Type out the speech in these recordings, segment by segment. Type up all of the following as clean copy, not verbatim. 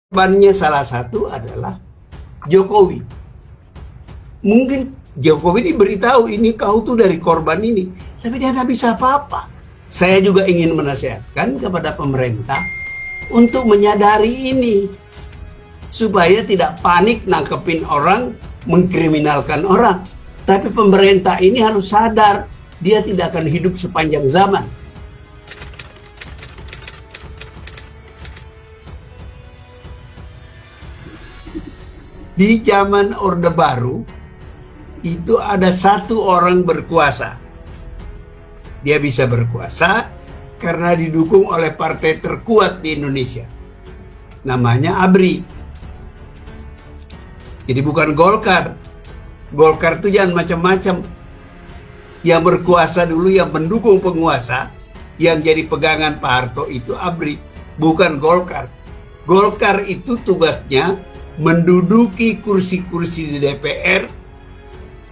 Korbannya salah satu adalah Jokowi. Mungkin Jokowi diberitahu ini kau tuh dari korban ini, tapi dia nggak bisa apa-apa. Saya juga ingin menasihatkan kepada pemerintah untuk menyadari ini, supaya tidak panik nangkepin orang, mengkriminalkan orang. Tapi pemerintah ini harus sadar, dia tidak akan hidup sepanjang zaman. Di zaman Orde Baru, itu ada satu orang berkuasa. Dia bisa berkuasa karena didukung oleh partai terkuat di Indonesia. Namanya ABRI. Jadi bukan Golkar. Golkar itu jangan macam-macam. Yang berkuasa dulu, yang mendukung penguasa, yang jadi pegangan Pak Harto itu ABRI, bukan Golkar. Golkar itu tugasnya menduduki kursi-kursi di DPR,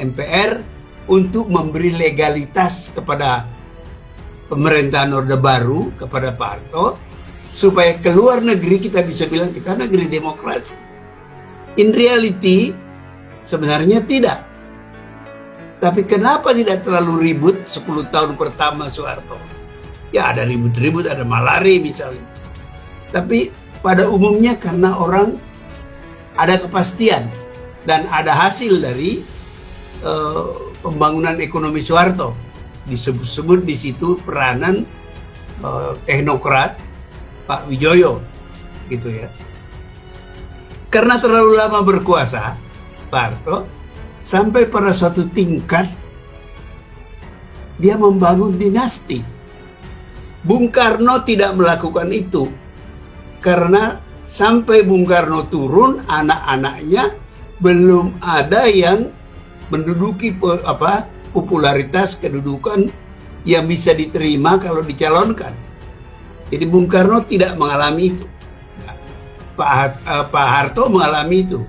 MPR, untuk memberi legalitas kepada pemerintahan Orde Baru, kepada Pak Harto, supaya keluar negeri kita bisa bilang kita negeri demokrasi. In reality, sebenarnya tidak. Tapi kenapa tidak terlalu ribut 10 tahun pertama Soeharto? Ya ada ribut-ribut, ada malari misalnya. Tapi pada umumnya karena orang ada kepastian dan ada hasil dari pembangunan ekonomi Soeharto. Disebut-sebut di situ peranan teknokrat Pak Wijoyo, gitu ya. Karena terlalu lama berkuasa, Pak Harto, sampai pada suatu tingkat dia membangun dinasti. Bung Karno tidak melakukan itu karena sampai Bung Karno turun, anak-anaknya belum ada yang menduduki popularitas kedudukan yang bisa diterima kalau dicalonkan. Jadi Bung Karno tidak mengalami itu. Pak Harto mengalami itu.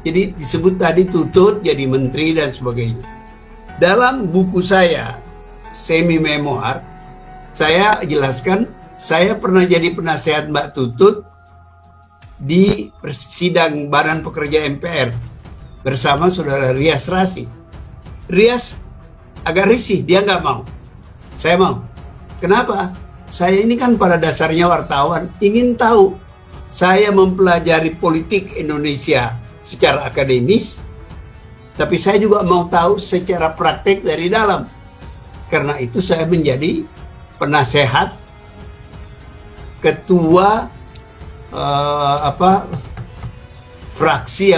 Jadi disebut tadi Tutut jadi menteri dan sebagainya. Dalam buku saya, semi memoir, saya jelaskan saya pernah jadi penasehat Mbak Tutut di sidang Badan Pekerja MPR bersama saudara Rias Rasid. Rias agak risih, dia nggak mau. Saya mau. Kenapa? Saya ini kan pada dasarnya wartawan, ingin tahu. Saya mempelajari politik Indonesia secara akademis, tapi saya juga mau tahu secara praktek dari dalam. Karena itu saya menjadi penasehat ketua fraksi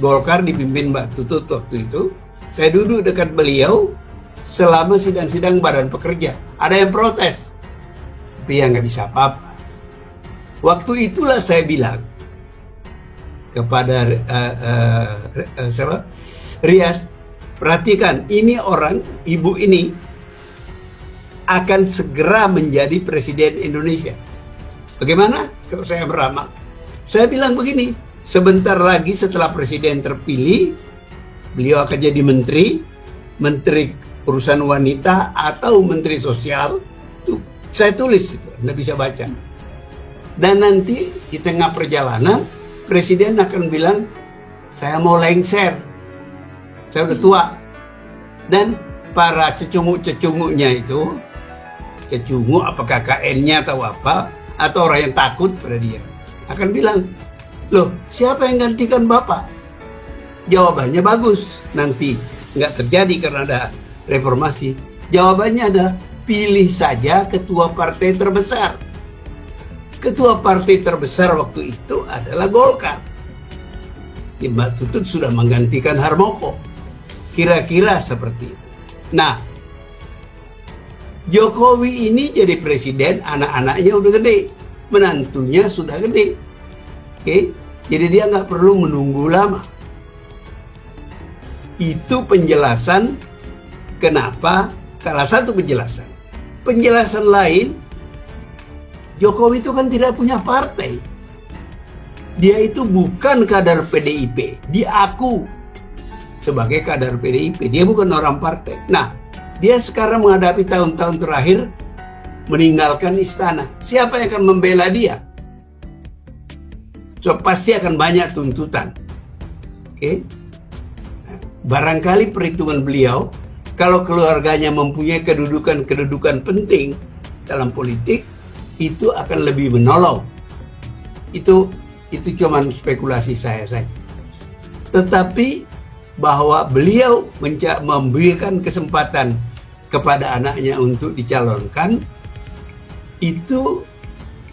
Golkar dipimpin Mbak Tutut waktu itu. Saya duduk dekat beliau selama sidang-sidang Badan Pekerja. Ada yang protes, tapi ya nggak bisa apa-apa. Waktu itulah saya bilang kepada Rias, perhatikan, ini orang, ibu ini akan segera menjadi presiden Indonesia. Bagaimana kalau saya beramal? Saya bilang begini, sebentar lagi setelah presiden terpilih, beliau akan jadi menteri urusan wanita atau menteri sosial. Tuh, saya tulis, Anda bisa baca. Dan nanti di tengah perjalanan, presiden akan bilang, saya mau lengser, saya udah tua. Dan para cecunguk-cecunguknya itu, cecunguk apa KKN-nya atau apa, atau orang yang takut pada dia, akan bilang, loh siapa yang gantikan Bapak? Jawabannya bagus, nanti nggak terjadi karena ada reformasi. Jawabannya ada, pilih saja ketua partai terbesar. Ketua partai terbesar waktu itu adalah Golkar. Mbak Tutut sudah menggantikan Harmoko. Kira-kira seperti itu. Nah, Jokowi ini jadi presiden, anak-anaknya udah gede, menantunya sudah gede. Oke, jadi dia nggak perlu menunggu lama. Itu penjelasan kenapa, salah satu penjelasan. Penjelasan lain, Jokowi itu kan tidak punya partai. Dia itu bukan kader PDIP, diaku sebagai kader PDIP. Dia bukan orang partai. Nah, dia sekarang menghadapi tahun-tahun terakhir meninggalkan istana. Siapa yang akan membela dia? So pasti akan banyak tuntutan. Oke. Barangkali perhitungan beliau, kalau keluarganya mempunyai kedudukan penting dalam politik, itu akan lebih menolong. Itu cuman spekulasi saya saja. Tetapi bahwa beliau memberikan kesempatan kepada anaknya untuk dicalonkan, itu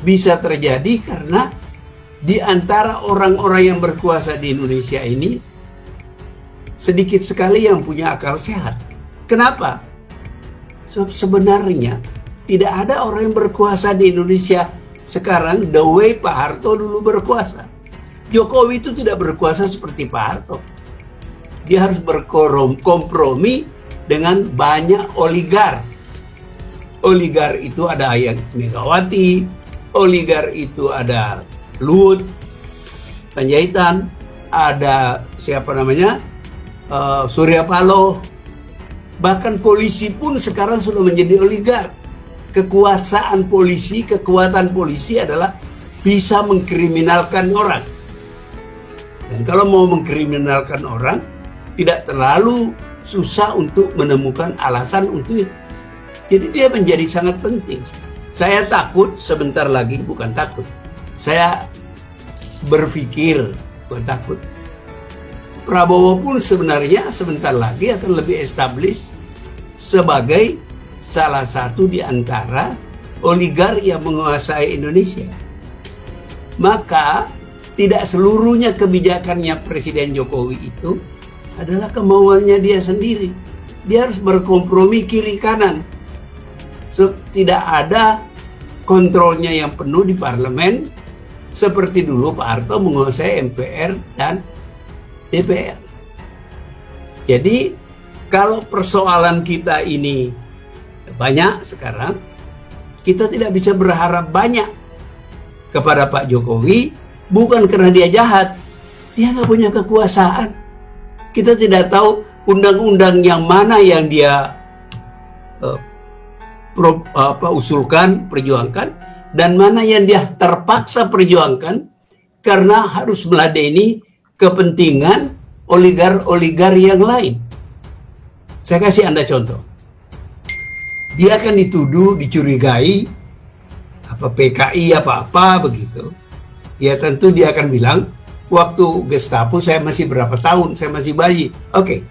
bisa terjadi karena di antara orang-orang yang berkuasa di Indonesia ini sedikit sekali yang punya akal sehat. Kenapa? Sebab sebenarnya tidak ada orang yang berkuasa di Indonesia sekarang the way Pak Harto dulu berkuasa. Jokowi itu tidak berkuasa seperti Pak Harto. Dia harus berkompromi dengan banyak oligar. Oligar itu ada yang Megawati, oligar itu ada Luhut Panjaitan, ada siapa namanya, Surya Paloh. Bahkan polisi pun sekarang sudah menjadi oligar. Kekuatan polisi adalah bisa mengkriminalkan orang. Dan kalau mau mengkriminalkan orang, tidak terlalu susah untuk menemukan alasan untuk itu. Jadi dia menjadi sangat penting. Saya takut sebentar lagi, bukan takut. Saya berpikir, bukan takut. Prabowo pun sebenarnya sebentar lagi akan lebih established sebagai salah satu di antara oligar yang menguasai Indonesia. Maka tidak seluruhnya kebijakannya Presiden Jokowi itu adalah kemauannya dia sendiri. Dia harus berkompromi kiri kanan. So, tidak ada kontrolnya yang penuh di parlemen seperti dulu Pak Harto menguasai MPR dan DPR. Jadi kalau persoalan kita ini banyak sekarang, kita tidak bisa berharap banyak kepada Pak Jokowi, bukan karena dia jahat, dia nggak punya kekuasaan. Kita tidak tahu undang-undang yang mana yang dia usulkan, perjuangkan, dan mana yang dia terpaksa perjuangkan karena harus meladeni kepentingan oligar-oligar yang lain. Saya kasih Anda contoh. Dia akan dituduh, dicurigai, PKI apa-apa begitu. Ya tentu dia akan bilang, waktu Gestapo saya masih berapa tahun, saya masih bayi. Oke.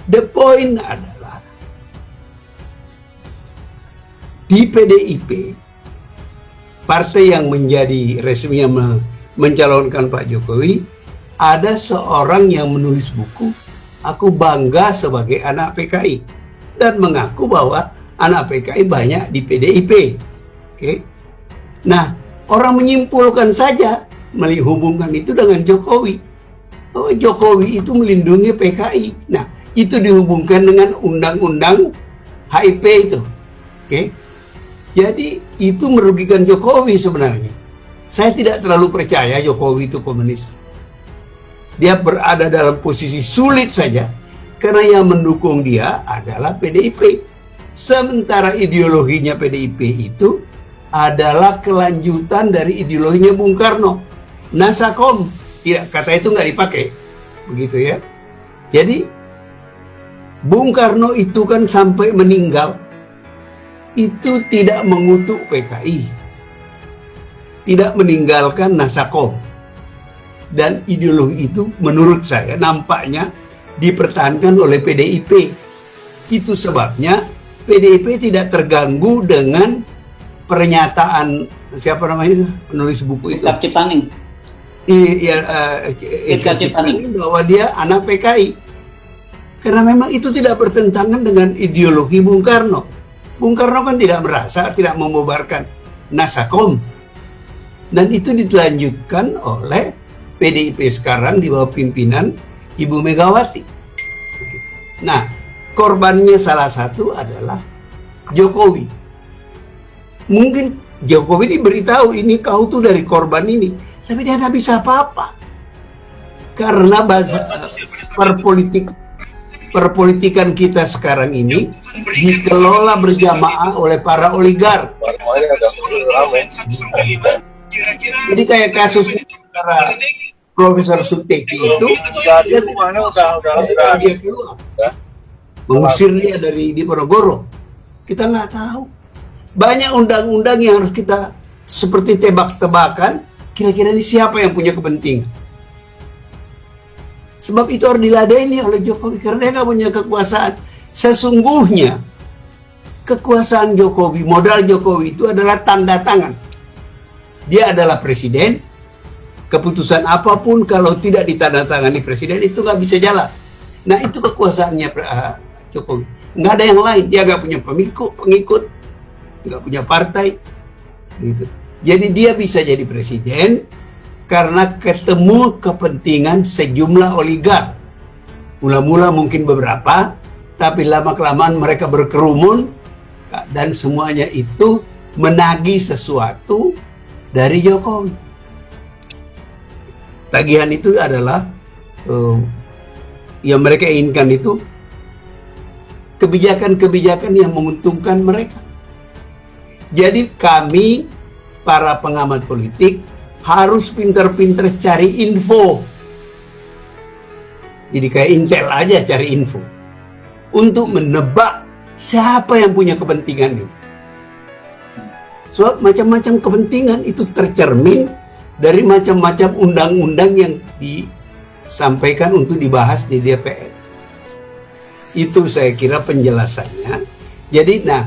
The point adalah di PDIP, partai yang menjadi resminya mencalonkan Pak Jokowi, ada seorang yang menulis buku, aku bangga sebagai anak PKI, dan mengaku bahwa anak PKI banyak di PDIP. Oke. Nah, orang menyimpulkan saja, menghubungkan itu dengan Jokowi. Oh, Jokowi itu melindungi PKI. Nah, itu dihubungkan dengan undang-undang HIP itu. Oke. Jadi itu merugikan Jokowi sebenarnya. Saya tidak terlalu percaya Jokowi itu komunis. Dia berada dalam posisi sulit saja karena yang mendukung dia adalah PDIP. Sementara ideologinya PDIP itu adalah kelanjutan dari ideologinya Bung Karno. Nasakom, tidak, kata itu nggak dipakai, begitu ya. Jadi Bung Karno itu kan sampai meninggal itu tidak mengutuk PKI, tidak meninggalkan Nasakom, dan ideologi itu menurut saya nampaknya dipertahankan oleh PDIP. Itu sebabnya PDIP tidak terganggu dengan pernyataan siapa namanya itu penulis buku itu, Ciptaning. Ciptaning, bahwa dia anak PKI, karena memang itu tidak bertentangan dengan ideologi Bung Karno. Bung Karno kan tidak merasa, tidak membubarkan Nasakom, dan itu dilanjutkan oleh PDIP sekarang di bawah pimpinan Ibu Megawati. Nah, korbannya salah satu adalah Jokowi. Mungkin Jokowi diberitahu ini kau tuh dari korban ini, tapi dia nggak bisa apa-apa karena perpolitikan kita sekarang ini dikelola berjamaah oleh para oligar. Jadi kayak kasus antara Profesor Suteki itu Jadi mana udah dia keluar, mengusir dia dari Diponegoro. Kita nggak tahu. Banyak undang-undang yang harus kita seperti tebak-tebakan. Kira-kira ini siapa yang punya kepentingan? Sebab itu harus diladeni oleh Jokowi karena dia nggak punya kekuasaan. Sesungguhnya kekuasaan Jokowi, modal Jokowi itu adalah tanda tangan. Dia adalah presiden. Keputusan apapun kalau tidak ditandatangani presiden itu nggak bisa jalan. Nah itu kekuasaannya Jokowi. Nggak ada yang lain. Dia nggak punya pengikut, nggak punya partai. Gitu. Jadi dia bisa jadi presiden karena ketemu kepentingan sejumlah oligark. Mula-mula mungkin beberapa, tapi lama-kelamaan mereka berkerumun dan semuanya itu menagih sesuatu dari Jokowi. Tagihan itu adalah yang mereka inginkan itu kebijakan-kebijakan yang menguntungkan mereka. Jadi kami para pengamat politik harus pintar-pintar cari info. Jadi kayak Intel aja cari info untuk menebak siapa yang punya kepentingan ini. Sebab macam-macam kepentingan itu tercermin dari macam-macam undang-undang yang disampaikan untuk dibahas di DPR. Itu saya kira penjelasannya. Jadi, nah,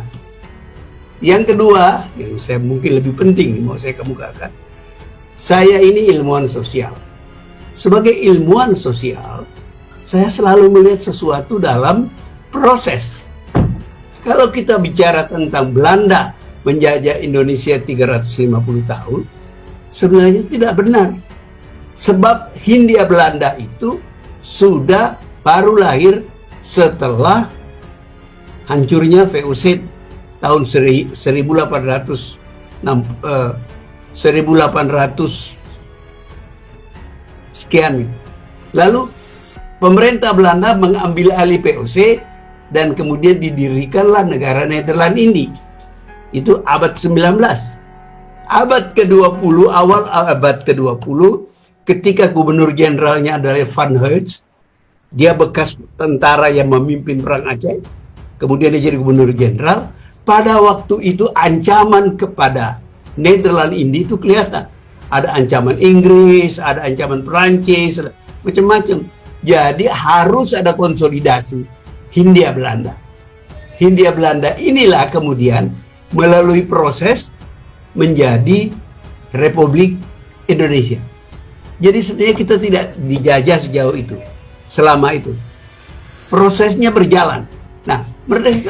yang kedua, yang saya mungkin lebih penting mau saya kemukakan, saya ini ilmuwan sosial. Sebagai ilmuwan sosial, saya selalu melihat sesuatu dalam proses. Kalau kita bicara tentang Belanda menjajah Indonesia 350 tahun, sebenarnya tidak benar. Sebab Hindia Belanda itu sudah baru lahir setelah hancurnya VOC tahun 1800 sekian. Lalu pemerintah Belanda mengambil alih VOC dan kemudian didirikanlah negara Nederland ini. Itu abad 19. Abad ke-20, awal abad ke-20, ketika gubernur jenderalnya adalah Van Hertz, dia bekas tentara yang memimpin perang Aceh, kemudian dia jadi gubernur jenderal. Pada waktu itu ancaman kepada Nederland ini itu kelihatan. Ada ancaman Inggris, ada ancaman Perancis, macam-macam. Jadi harus ada konsolidasi Hindia Belanda. Hindia Belanda inilah kemudian melalui proses menjadi Republik Indonesia. Jadi sebenarnya kita tidak dijajah sejauh itu, selama itu. Prosesnya berjalan. Nah,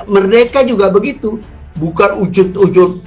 merdeka juga begitu. Bukan ujuk-ujuk